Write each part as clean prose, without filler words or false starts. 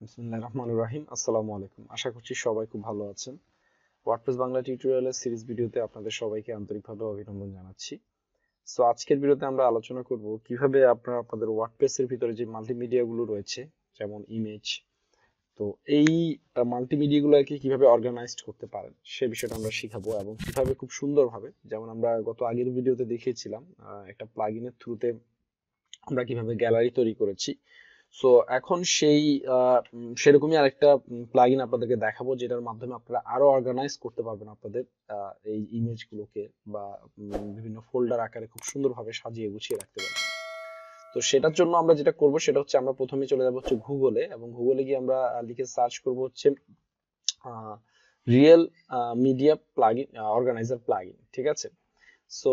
বিসমিল্লাহির রহমানির রহিম। আসসালামু আলাইকুম। আশা করছি সবাই খুব ভালো আছেন। ওয়ার্ডপ্রেস বাংলা টিউটোরিয়ালের সিরিজ ভিডিওতে আপনাদের সবাইকে আন্তরিকভাবে অভিনন্দন জানাচ্ছি। সো আজকের ভিডিওতে আমরা আলোচনা করব কিভাবে আপনারা আপনাদের ওয়ার্ডপ্রেসের ভিতরে যে মাল্টিমিডিয়া গুলো রয়েছে, যেমন ইমেজ, তো এই মাল্টিমিডিয়া গুলোকে কিভাবে অর্গানাইজড করতে পারেন সে বিষয়টা আমরা শিখাবো, এবং কিভাবে খুব সুন্দরভাবে, যেমন আমরা গত আগের ভিডিওতে দেখিয়েছিলাম একটা প্লাগইনের থ্রুতে আমরা কিভাবে গ্যালারি তৈরি করেছি। সো এখন সেরকমই আরেকটা প্লাগইন আপনাদেরকে দেখাবো, যেটার মাধ্যমে আপনারা আরো অর্গানাইজ করতে পারবেন আপনাদের এই ইমেজগুলোকে, বা বিভিন্ন ফোল্ডার আকারে খুব সুন্দরভাবে সাজিয়ে গুছিয়ে রাখতে পারবেন। তো সেটার জন্য আমরা যেটা করব সেটা হচ্ছে আমরা প্রথমে চলে যাব হচ্ছে গুগলে, এবং গুগলে গিয়ে আমরা লিখে সার্চ করব হচ্ছে real media plugin, organiser plugin. ঠিক আছে। সো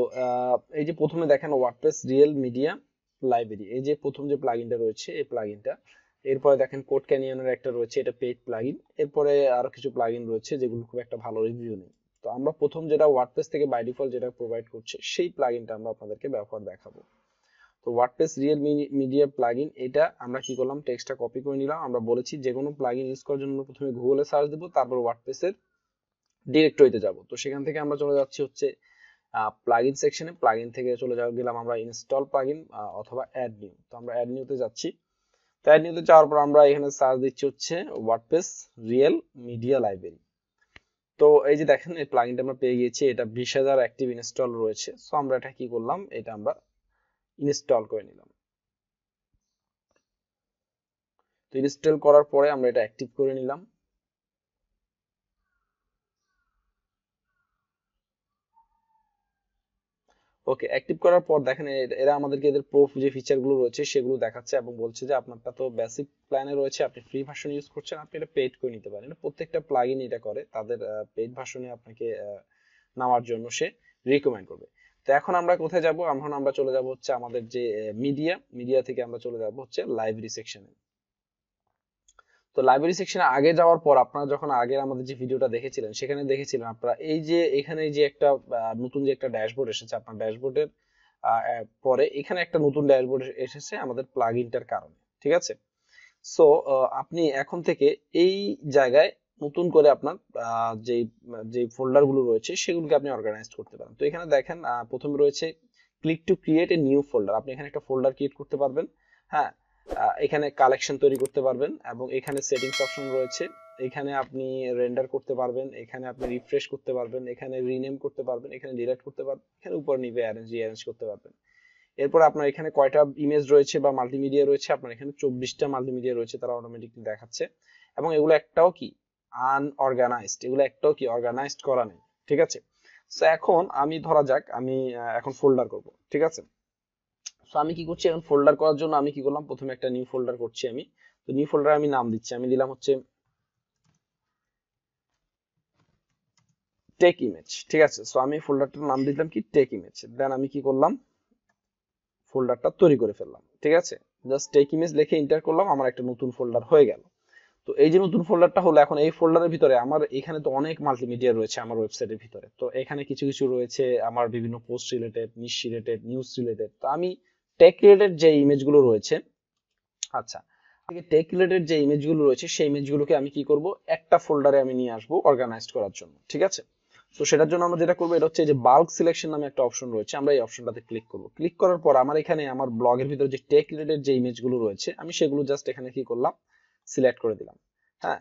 এই যে প্রথমে দেখেন ওয়ার্ডপ্রেস রিয়েল মিডিয়া লাইব্রেরি, এই যে প্রথম যে প্লাগইনটা রয়েছে এই প্লাগইনটা। এরপরে দেখেন কোড ক্যানিয়নের একটা রয়েছে, এটা পেইড প্লাগইন। এরপরে আরো কিছু প্লাগইন রয়েছে যেগুলো খুব একটা ভালো রিভিউ নেই। তো আমরা প্রথম যেটা ওয়ার্ডপ্রেস থেকে বাই ডিফল্ট যেটা প্রোভাইড করছে সেই প্লাগইনটা আমরা আপনাদেরকে ব্যবহার দেখাবো। তো ওয়ার্ডপ্রেস রিয়েল মিডিয়া প্লাগইন, এটা আমরা কি করলাম, টেক্সটটা কপি করে নিলাম। আমরা বলেছি যে কোনো প্লাগইন ইউজ করার জন্য প্রথমে গুগলে সার্চ দেব, তারপর ওয়ার্ডপ্রেসের ডিরেক্টরিতে যাব। তো সেখান থেকে আমরা চলে যাচ্ছি হচ্ছে প্লাগইন সেকশনে। প্লাগইন থেকে চলে গেলাম আমরা ইনস্টল প্লাগইন অথবা অ্যাড নিউ। তো আমরা অ্যাড নিউতে যাচ্ছি। তো অ্যাড নিউতে যাওয়ার পর আমরা এখানে সার্চ দিচ্ছি হচ্ছে ওয়ার্ডপ্রেস রিয়েল মিডিয়া লাইব্রেরি। তো এই যে দেখেন এই প্লাগইনটা আমরা পেয়ে গিয়েছি, এটা 20,000 অ্যাক্টিভ ইনস্টল রয়েছে। সো আমরা এটা কি করলাম, এটা আমরা ইনস্টল করে নিলাম। তো ইনস্টল করার পরে আমরা এটা অ্যাক্টিভ করে নিলাম। ওকে, অ্যাক্টিভ করার পর দেখেন এরা আমাদেরকে এদের প্রুফ যে ফিচার গুলো রয়েছে সেগুলো দেখাচ্ছে, এবং বলছে যে আপনারটা তো বেসিক প্ল্যানে রয়েছে, আপনি ফ্রি ভার্সন ইউজ করছেন, আপনি এটা পেইড করে নিতে পারেন। এটা প্রত্যেকটা প্লাগইন এটা করে, তাদের পেইড ভার্সনে আপনাকে নেওয়ার জন্য সে রিকমেন্ড করবে। তো এখন আমরা কোথায় যাব, এখন আমরা চলে যাব হচ্ছে আমাদের যে মিডিয়া থেকে আমরা চলে যাব হচ্ছে লাইব্রেরি সেকশনে। তো লাইব্রেরি সেকশনে আগে যাওয়ার পর আপনারা যখন আগের আমাদের যে ভিডিওটা দেখেছিলেন সেখানে দেখেছিলেন আপনারা এই যে এখানে যে একটা নতুন যে একটা ড্যাশবোর্ড এসেছে, আপনার ড্যাশবোর্ডের পরে এখানে একটা নতুন ড্যাশবোর্ড এসেছে আমাদের প্লাগইনটার কারণে। ঠিক আছে। সো আপনি এখন থেকে এই জায়গায় নতুন করে আপনার যে যে ফোল্ডার গুলো রয়েছে সেগুলোকে আপনি অর্গানাইজ করতে পারেন। তো এখানে দেখেন প্রথমে রয়েছে click to create a new folder, আপনি এখানে একটা ফোল্ডার ক্রিয়েট করতে পারবেন। হ্যাঁ, এখানে কালেকশন তৈরি করতে পারবেন, এবং এখানে সেটিংস অপশন রয়েছে। এখানে আপনি রেন্ডার করতে পারবেন, এখানে আপনি রিফ্রেশ করতে পারবেন, এখানে রিনেম করতে পারবেন, এখানে ডিলিট করতে পারবেন, এখানে উপর নিচে অ্যারেঞ্জ করতে পারবেন। এরপর আপনার এখানে কয়টা ইমেজ রয়েছে বা মাল্টিমিডিয়া রয়েছে, আপনার এখানে 24টা মাল্টিমিডিয়া রয়েছে, তারা অটোমেটিকলি দেখাচ্ছে। এবং এগুলো একটাও কি আনঅর্গানাইজড, এগুলো একটাও কি অর্গানাইজড করা নেই। ঠিক আছে। সো এখন আমি ধরা যাক আমি এখন ফোল্ডার করব। ঠিক আছে। সো আমি কি করছি, এখন ফোল্ডার করার জন্য আমি কি করলাম, প্রথমে একটা নিউ ফোল্ডার করছি আমি। তো নিউ ফোল্ডারে আমি নাম দিচ্ছি, আমি দিলাম হচ্ছে টেক ইমেজ। ঠিক আছে। সো আমি ফোল্ডারটার নাম দিলাম কি টেক ইমেজ। দেন আমি কি করলাম, ফোল্ডারটা তৈরি করে ফেললাম। ঠিক আছে। জাস্ট টেক ইমেজ লিখে এন্টার করলাম, আমার একটা নতুন ফোল্ডার হয়ে গেল। তো এই যে নতুন ফোল্ডারটা হলো, এখন এই ফোল্ডারের ভিতরে আমার এখানে তো অনেক মাল্টিমিডিয়া রয়েছে আমার ওয়েবসাইটের ভিতরে। তো এখানে কিছু কিছু রয়েছে আমার বিভিন্ন পোস্ট রিলেটেড, নিশ রিলেটেড, নিউজ রিলেটেড। তো আমি টেক রিলেটেড যে ইমেজগুলো রয়েছে, আচ্ছা, থেকে টেক রিলেটেড যে ইমেজগুলো রয়েছে সেই ইমেজগুলোকে আমি কি করব, একটা ফোল্ডারে আমি নিয়ে আসবো অর্গানাইজড করার জন্য। ঠিক আছে। তো সেটার জন্য আমরা যেটা করবো, এটা হচ্ছে যে বাল্ক সিলেকশন নামে একটা অপশন রয়েছে, আমরা এই অপশনটাতে ক্লিক করব। ক্লিক করার পর আমার এখানে আমার ব্লগের ভিতরে যে টেক রিলেটেড যে ইমেজগুলো রয়েছে আমি সেগুলো জাস্ট এখানে কি করলাম, সিলেক্ট করে দিলাম। হ্যাঁ।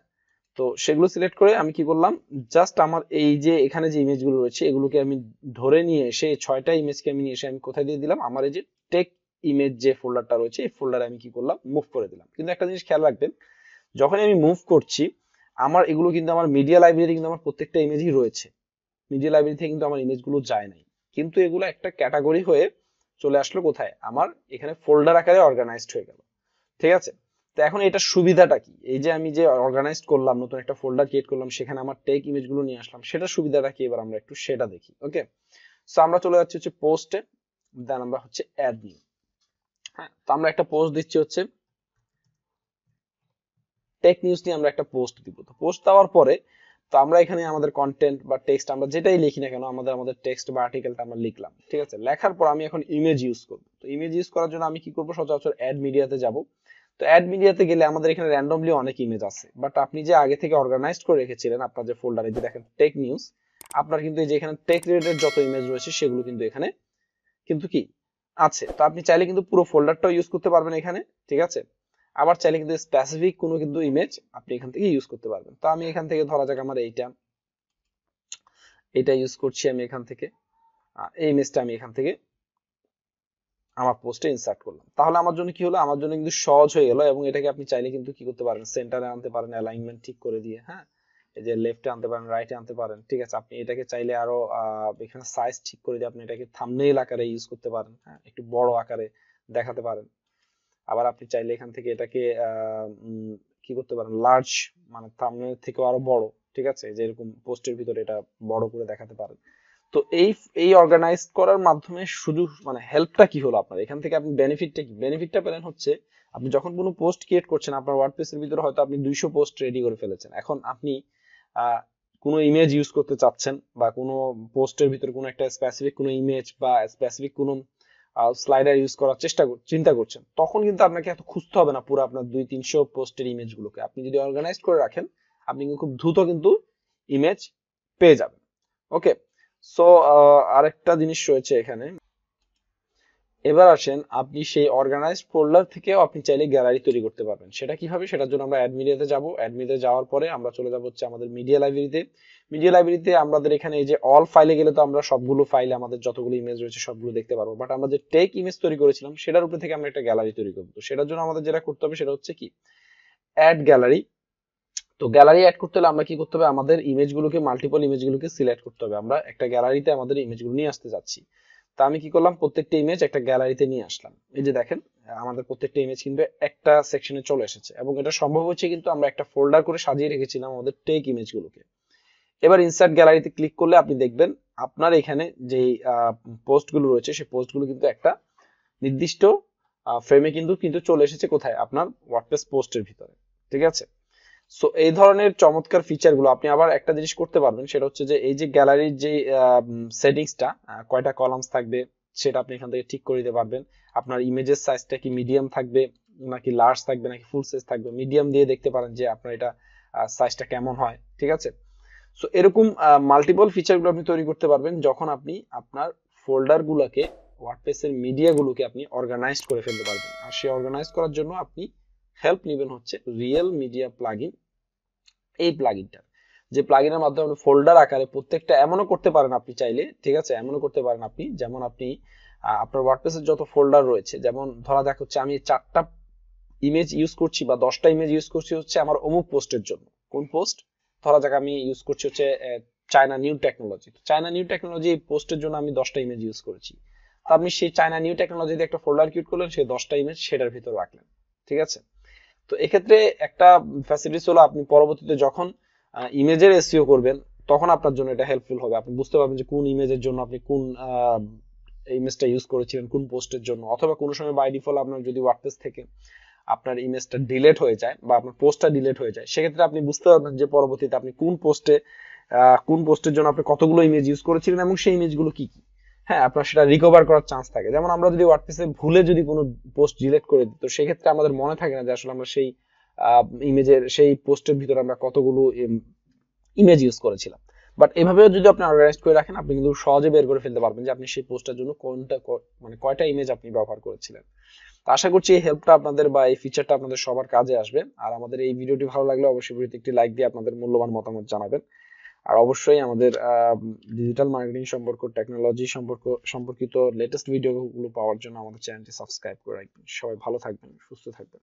তো সেগুলো সিলেক্ট করে আমি কি করলাম, জাস্ট আমার এই যে এখানে যে ইমেজগুলো রয়েছে এগুলোকে আমি ধরে নিয়ে এসে 6টা ইমেজকে আমি নিয়ে এসে আমি কোথায় দিয়ে দিলাম, আমার এই যে টেক ইমেজ যে ফোল্ডারটা রয়েছে এই ফোল্ডারে আমি কি করলাম, মুভ করে দিলাম। কিন্তু একটা জিনিস খেয়াল রাখবেন, যখন আমি মুভ করছি আমার এগুলো কিন্তু আমার মিডিয়া লাইব্রেরি কিন্তু আমার প্রত্যেকটা ইমেজই রয়েছে, মিডিয়া লাইব্রেরি থেকে কিন্তু আমার ইমেজগুলো যায় নাই, কিন্তু এগুলো একটা ক্যাটাগরি হয়ে চলে আসলো কোথায়, আমার এখানে ফোল্ডার আকারে অর্গানাইজড হয়ে গেল। ঠিক আছে। তো এখন এটার সুবিধাটা কি, এই যে আমি যে অর্গানাইজড করলাম, নতুন একটা ফোল্ডার ক্রিয়েট করলাম, সেখানে আমার টেক ইমেজগুলো নিয়ে আসলাম, সেটার সুবিধাটা কি এবার আমরা একটু সেটা দেখি। ওকে। সো আমরা চলে যাচ্ছি হচ্ছে পোস্টে, দেন আমরা হচ্ছে অ্যাড নিউ। হ্যাঁ, তো আমরা একটা পোস্ট দিচ্ছি হচ্ছে টেক নিউজ নিয়ে, আমরা একটা পোস্ট দিব। তো পোস্ট দেওয়ার পরে তো আমরা এখানে আমাদের কন্টেন্ট বা টেক্সট আমরা যেটাই লিখি না কেন, আমাদের টেক্সট বা আর্টিকেলটা আমরা লিখলাম। ঠিক আছে। লেখার পর আমি এখন ইমেজ ইউজ করব। তো ইমেজ ইউজ করার জন্য আমি কি করব, সচরাচর অ্যাড মিডিয়াতে যাব। তো তো অ্যাড মিডিয়াতে গেলে আমাদের এখানে র্যান্ডমলি অনেক ইমেজ আছে, বাট আপনি যে আগে থেকে অর্গানাইজড করে রেখেছিলেন আপনার যে ফোল্ডারে, যে দেখেন টেক নিউজ, আপনার কিন্তু এই যে এখানে টেক রিলেটেড যত ইমেজ রয়েছে সেগুলো কিন্তু এখানে কিন্তু কি আছে। তো আপনি চাইলে কিন্তু পুরো ফোল্ডারটাও ইউজ করতে পারবেন এখানে, ঠিক আছে। আবার চাইলে কিন্তু স্পেসিফিক কোনো কিন্তু ইমেজ আপনি এখান থেকে ইউজ করতে পারবেন। তো আমি এখান থেকে ধরা যাক আমার এইটা ইউজ করছি আমি এখান থেকে, এই ইমেজটা আমি এখান থেকে আমার পোস্টে ইনসার্ট করলাম। তাহলে আমার জন্য কি হলো, আমার জন্য কিন্তু সহজ হয়ে গেল। এবং এটাকে আপনি চাইলে কিন্তু কি করতে পারেন, সেন্টারে আনতে পারেন, অ্যালাইনমেন্ট ঠিক করে দিয়ে, হ্যাঁ, এই যে লেফটে আনতে পারেন, রাইটে আনতে পারেন, ঠিক আছে। আপনি এটাকে চাইলে আরো এখানে সাইজ ঠিক করে দিয়ে আপনি এটাকে থাম্বনেইল আকারে ইউজ করতে পারেন, হ্যাঁ, একটু বড় আকারে দেখাতে পারেন। আবার আপনি চাইলে এখান থেকে এটাকে কি করতে পারেন, লার্জ, মানে থাম্বনেইল থেকেও আরো বড়, ঠিক আছে, যে এরকম পোস্টের ভিতরে এটা বড় করে দেখাতে পারেন। তো এই অর্গানাইজ করার মাধ্যমে শুধু মানে হেল্পটা কি হলো আপনার এখান থেকে, আপনি বেনিফিটটা কি, বেনিফিটটা পেলেন হচ্ছে আপনি যখন কোনো পোস্ট ক্রিয়েট করছেন আপনার ওয়ার্ডপ্রেসের ভিতরে, হয়তো আপনি 200 পোস্ট রেডি করে ফেলেছেন, এখন আপনি কোনো ইমেজ ইউজ করতে চাচ্ছেন বা কোনো পোস্টের ভিতরে কোনো একটা স্পেসিফিক কোনো ইমেজ বা স্পেসিফিক কোনো স্লাইডার ইউজ করার চিন্তা করছেন, তখন কিন্তু আপনাকে এত খুঁজতে হবে না পুরো আপনার 200-300 পোস্টের ইমেজগুলোকে। আপনি যদি অর্গানাইজ করে রাখেন আপনি কিন্তু খুব দ্রুত কিন্তু ইমেজ পেয়ে যাবেন। ওকে, সো আরেকটা জিনিস রয়েছে এখানে। এবার আসেন আপনি সেই অর্গানাইজড ফোল্ডার থেকেও আপনি চাইলে গ্যালারি তৈরি করতে পারবেন। সেটা কিভাবে, সেটার জন্য আমরা অ্যাড মিডিয়াতে যাব। অ্যাড মিডিয়াতে যাওয়ার পরে আমরা চলে যাব হচ্ছে আমাদের মিডিয়া লাইব্রেরিতে। মিডিয়া লাইব্রেরিতে আমাদের এখানে এই যে অল ফাইলে গেলে তো আমরা সবগুলো ফাইলে আমাদের যতগুলো ইমেজ রয়েছে সবগুলো দেখতে পারবো, বাট আমরা যে টেক ইমেজ তৈরি করেছিলাম সেটার উপরে থেকে আমরা একটা গ্যালারি তৈরি করবো। তো সেটার জন্য আমাদের যেটা করতে হবে সেটা হচ্ছে কি, অ্যাড গ্যালারি। তো গ্যালারি অ্যাড করতে হলে আমরা কি করতে হবে, আমাদের ইমেজগুলোকে, মাল্টিপল ইমেজগুলোকে সিলেক্ট করতে হবে। আমরা একটা গ্যালারিতে আমাদের ইমেজগুলো নিয়ে আসতে যাচ্ছি। তা আমি কি করলাম, প্রত্যেকটা ইমেজ একটা গ্যালারিতে নিয়ে আসলাম। এই যে দেখেন আমাদের প্রত্যেকটা ইমেজ কিন্তু একটা সেকশনে চলে এসেছে, এবং এটা সম্ভব হচ্ছে কিন্তু আমরা একটা ফোল্ডার করে সাজিয়ে রেখেছিলাম আমাদের টেক ইমেজগুলোকে। এবার ইনসার্ট গ্যালারিতে ক্লিক করলে আপনি দেখবেন আপনার এখানে যে পোস্টগুলো রয়েছে সেই পোস্টগুলো কিন্তু একটা নির্দিষ্ট ফ্রেমে কিন্তু চলে এসেছে কোথায়, আপনার ওয়ার্ডপ্রেস পোস্টের ভিতরে, ঠিক আছে। সো এই ধরনের চমৎকার ফিচার গুলো আপনি আবার একটা জিনিস করতে পারবেন, সেটা হচ্ছে যে এই যে গ্যালারির যে সেটিংসটা, কয়টা কলামস থাকবে সেটা আপনি এখান থেকে ঠিক করে দিতে পারবেন। আপনার ইমেজের সাইজটা কি মিডিয়াম থাকবে নাকি লার্জ থাকবে নাকি ফুল সাইজ থাকবে, মিডিয়াম দিয়ে দেখতে পারেন যে আপনার এটা সাইজটা কেমন হয়, ঠিক আছে। সো এরকম মাল্টিপল ফিচার গুলো আপনি তৈরি করতে পারবেন যখন আপনি আপনার ফোল্ডার গুলোকে, ওয়ার্ডপ্রেসের মিডিয়া গুলোকে আপনি অর্গানাইজ করে ফেলতে পারবেন। আর সেই অর্গানাইজ করার জন্য আপনি হেল্প নেবেন হচ্ছে রিয়েল মিডিয়া প্লাগইন। এই প্লাগইনটা, যে প্লাগইনের মাধ্যমে আপনি ফোল্ডার আকারে প্রত্যেকটা, এমনও করতে পারেন আপনি চাইলে, ঠিক আছে, এমনও করতে পারেন আপনি, যেমন আপনি আপনার ওয়ার্ডপ্রেসের যত ফোল্ডার রয়েছে, যেমন ধরা যাক হচ্ছে আমি 4টা ইমেজ ইউজ করছি বা 10টা ইমেজ ইউজ করছি হচ্ছে আমার অমুক পোস্টের জন্য। কোন পোস্ট, ধরা যাক আমি ইউজ করছি হচ্ছে China new technology. China new technology এই পোস্টের জন্য আমি 10টা ইমেজ ইউজ করেছি। তো আপনি সেই চায়না নিউ টেকনোলজি দিয়ে একটা ফোল্ডার ক্রিয়েট করলেন, সেই 10টা ইমেজ সেটার ভিতর রাখলেন, ঠিক আছে। তো এক্ষেত্রে একটা ফ্যাসিলিটিস হলো আপনি পরবর্তীতে যখন ইমেজের এসইও করবেন তখন আপনার জন্য এটা হেল্পফুল হবে। আপনি বুঝতে পারবেন যে কোন ইমেজের জন্য আপনি কোন ইমেজটা ইউজ করেছিলেন কোন পোস্টের জন্য, অথবা কোনো সময় বাই ডিফল্ট আপনার যদি ওয়ার্ডপ্রেস থেকে আপনার ইমেজটা ডিলিট হয়ে যায় বা আপনার পোস্টটা ডিলিট হয়ে যায়, সেক্ষেত্রে আপনি বুঝতে পারবেন যে পরবর্তীতে আপনি কোন পোস্টের জন্য আপনি কতগুলো ইমেজ ইউজ করেছিলেন এবং সেই ইমেজগুলো কি কি। হ্যাঁ, আপনার সেটা রিকভার করার চান্স থাকে। যেমন আমরা যদি ওয়ার্ডপ্রেসে ভুলে যদি কোনো পোস্ট ডিলিট করে দিই, তো সেক্ষেত্রে আমাদের মনে থাকে না যে আসলে আমরা সেই সেই পোস্টের ভিতরে আমরা কতগুলো ইমেজ ইউজ করেছিলাম। বাট এভাবেও যদি আপনি অর্গানাইজ করে রাখেন আপনি কিন্তু সহজে বের করে ফেলতে পারবেন যে আপনি সেই পোস্টের জন্য মানে কয়টা ইমেজ আপনি ব্যবহার করেছিলেন। তো আশা করছি এই হেল্পটা আপনাদের বা এই ফিচারটা আপনাদের সবার কাজে আসবে। আর আমাদের এই ভিডিওটি ভালো লাগলে অবশ্যই ভিডিওতে একটি লাইক দিয়ে আপনাদের মূল্যবান মতামত জানাবেন। আর অবশ্যই আমাদের ডিজিটাল মার্কেটিং টেকনোলজি সম্পর্কিত লেটেস্ট ভিডিওগুলো পাওয়ার জন্য আমাদের চ্যানেলটি সাবস্ক্রাইব করে রাখবেন। সবাই ভালো থাকবেন, সুস্থ থাকবেন।